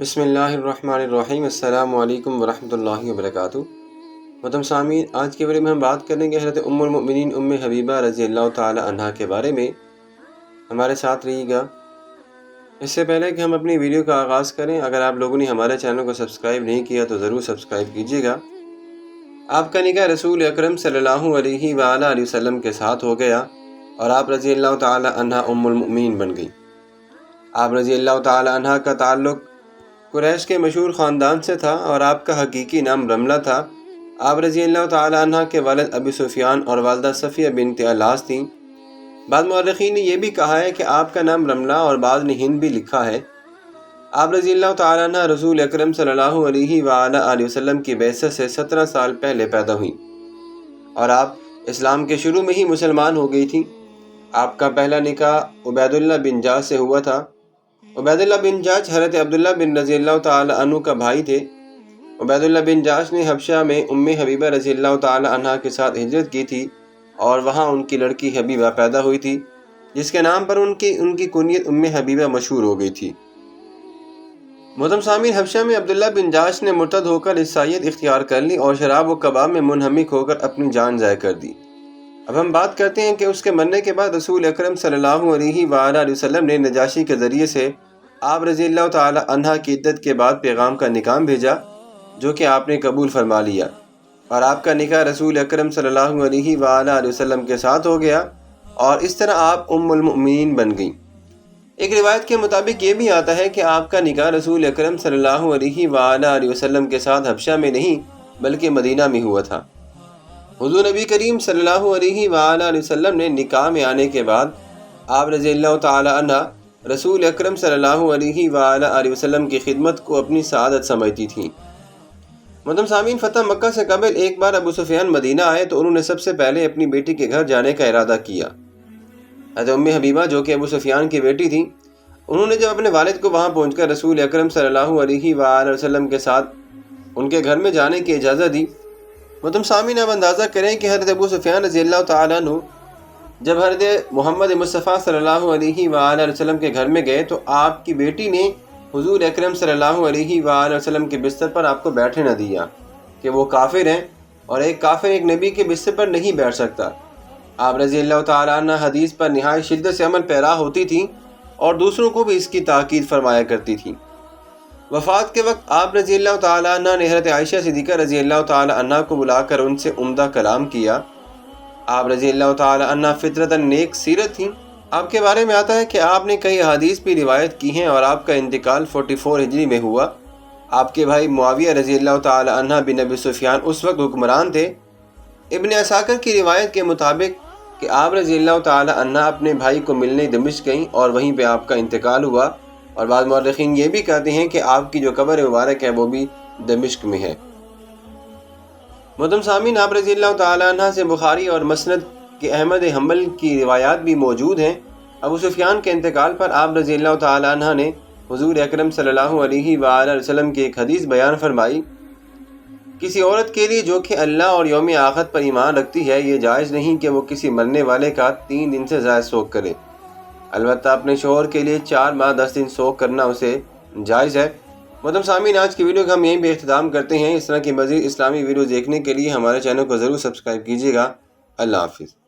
بسم اللہ الرحمن الرحیم۔ السلام علیکم ورحمۃ اللہ وبرکاتہ۔ محترم سامعین، آج کے ویڈیو میں ہم بات کریں گے حضرت ام المؤمنین ام حبیبہ رضی اللہ تعالی عنہا کے بارے میں۔ ہمارے ساتھ رہیے گا۔ اس سے پہلے کہ ہم اپنی ویڈیو کا آغاز کریں، اگر آپ لوگوں نے ہمارے چینل کو سبسکرائب نہیں کیا تو ضرور سبسکرائب کیجیے گا۔ آپ کا نکاح رسول اکرم صلی اللہ علیہ وآلہ وسلم کے ساتھ ہو گیا اور آپ رضی اللہ تعالی عنہا ام المؤمنین بن گئی۔ آپ رضی اللہ تعالی عنہا کا تعلق قریش کے مشہور خاندان سے تھا اور آپ کا حقیقی نام رملہ تھا۔ آپ رضی اللہ تعالی عنہ کے والد ابو سفیان اور والدہ صفیہ بنت الاس تھیں۔ بعض مورخین نے یہ بھی کہا ہے کہ آپ کا نام رملہ اور بعض نے ہند بھی لکھا ہے۔ آپ رضی اللہ تعالی عنہ رسول اکرم صلی اللہ علیہ وآلہ وسلم کی بعثت سے 17 سال پہلے پیدا ہوئیں اور آپ اسلام کے شروع میں ہی مسلمان ہو گئی تھیں۔ آپ کا پہلا نکاح عبید اللہ بن جاش سے ہوا تھا۔ عبید اللہ بن جاش حضرت عبداللہ بن رضی اللہ تعالی عنہ کا بھائی تھے۔ عبید اللہ بن جاش نے حبشہ میں ام حبیبہ رضی اللہ تعالی عنہ کے ساتھ ہجرت کی تھی اور وہاں ان کی لڑکی حبیبہ پیدا ہوئی تھی، جس کے نام پر ان کی کنیت ام حبیبہ مشہور ہو گئی تھی۔ محترم سامعین، حبشہ میں عبداللہ بن جاش نے مرتد ہو کر عیسائیت اختیار کر لی اور شراب و کباب میں منہمک ہو کر اپنی جان ضائع کر دی۔ اب ہم بات کرتے ہیں کہ اس کے مرنے کے بعد رسول اکرم صلی اللہ علیہ وآلہ وسلم نے نجاشی کے ذریعے سے آپ رضی اللہ تعالی عنہ کی عدت کے بعد پیغام کا نکام بھیجا، جو کہ آپ نے قبول فرما لیا اور آپ کا نکاح رسول اکرم صلی اللہ علیہ وآلہ وسلم کے ساتھ ہو گیا اور اس طرح آپ ام المؤمنین بن گئیں۔ ایک روایت کے مطابق یہ بھی آتا ہے کہ آپ کا نکاح رسول اکرم صلی اللہ علیہ وآلہ وسلم کے ساتھ حبشہ میں نہیں بلکہ مدینہ میں ہوا تھا۔ حضور نبی کریم صلی اللہ علیہ وآلہ وسلم نے نکاح میں آنے کے بعد آپ رضی اللہ تعالی عنہ رسول اکرم صلی اللہ علیہ وآلہ وسلم کی خدمت کو اپنی سعادت سمجھتی تھیں۔ محترم سامعین، فتح مکہ سے قبل ایک بار ابو سفیان مدینہ آئے تو انہوں نے سب سے پہلے اپنی بیٹی کے گھر جانے کا ارادہ کیا۔ حضرت ام حبیبہ جو کہ ابو سفیان کی بیٹی تھیں، انہوں نے جب اپنے والد کو وہاں پہنچ کر رسول اکرم صلی اللہ علیہ وآلہ وسلم کے ساتھ ان کے گھر میں جانے کی اجازت دی۔ محترم سامعین، اب اندازہ کریں کہ حضرت ابو سفیان رضی اللہ تعالیٰ عنہ جب حضرت محمد مصطفیٰ صلی اللہ علیہ وآلہ وسلم کے گھر میں گئے تو آپ کی بیٹی نے حضور اکرم صلی اللہ علیہ وآلہ وسلم کے بستر پر آپ کو بیٹھنے نہ دیا کہ وہ کافر ہیں اور ایک کافر ایک نبی کے بستر پر نہیں بیٹھ سکتا۔ آپ رضی اللہ تعالیٰ عنہ حدیث پر نہایت شدت سے عمل پیرا ہوتی تھیں اور دوسروں کو بھی اس کی تاکید فرمایا کرتی تھیں۔ وفات کے وقت آپ رضی اللہ تعالیٰ عنہ نے حضرت عائشہ صدیقہ رضی اللہ تعالیٰ عنہ کو بلا کر ان سے عمدہ کلام کیا۔ آپ رضی اللہ تعالیٰ عنہ فطرتاً نیک سیرت تھیں۔ آپ کے بارے میں آتا ہے کہ آپ نے کئی احادیث بھی روایت کی ہیں اور آپ کا انتقال 44 ہجری میں ہوا۔ آپ کے بھائی معاویہ رضی اللہ تعالیٰ عنہ بن ابی سفیان اس وقت حکمران تھے۔ ابن عساکر کی روایت کے مطابق کہ آپ رضی اللہ تعالیٰ عنہ اپنے بھائی کو ملنے دمشق گئیں اور وہیں پہ آپ کا انتقال ہوا، اور بعض مورخین یہ بھی کہتے ہیں کہ آپ کی جو قبر مبارک ہے وہ بھی دمشق میں ہے۔ محترم سامعین، آپ رضی اللہ تعالیٰ عنہ سے بخاری اور مسند کے احمد حنبل کی روایات بھی موجود ہیں۔ ابو سفیان کے انتقال پر آپ رضی اللہ تعالیٰ عنہ نے حضور اکرم صلی اللہ علیہ وآلہ وسلم کی ایک حدیث بیان فرمائی، کسی عورت کے لیے جو کہ اللہ اور یوم آخرت پر ایمان رکھتی ہے یہ جائز نہیں کہ وہ کسی مرنے والے کا 3 دن سے زائد سوگ کرے، البتہ اپنے شوہر کے لیے 4 ماہ 10 دن سوگ کرنا اسے جائز ہے۔ محترم سامعین، آج کی ویڈیو کا ہم یہیں پہ اختتام کرتے ہیں۔ اس طرح کی مزید اسلامی ویڈیو دیکھنے کے لیے ہمارے چینل کو ضرور سبسکرائب کیجیے گا۔ اللہ حافظ۔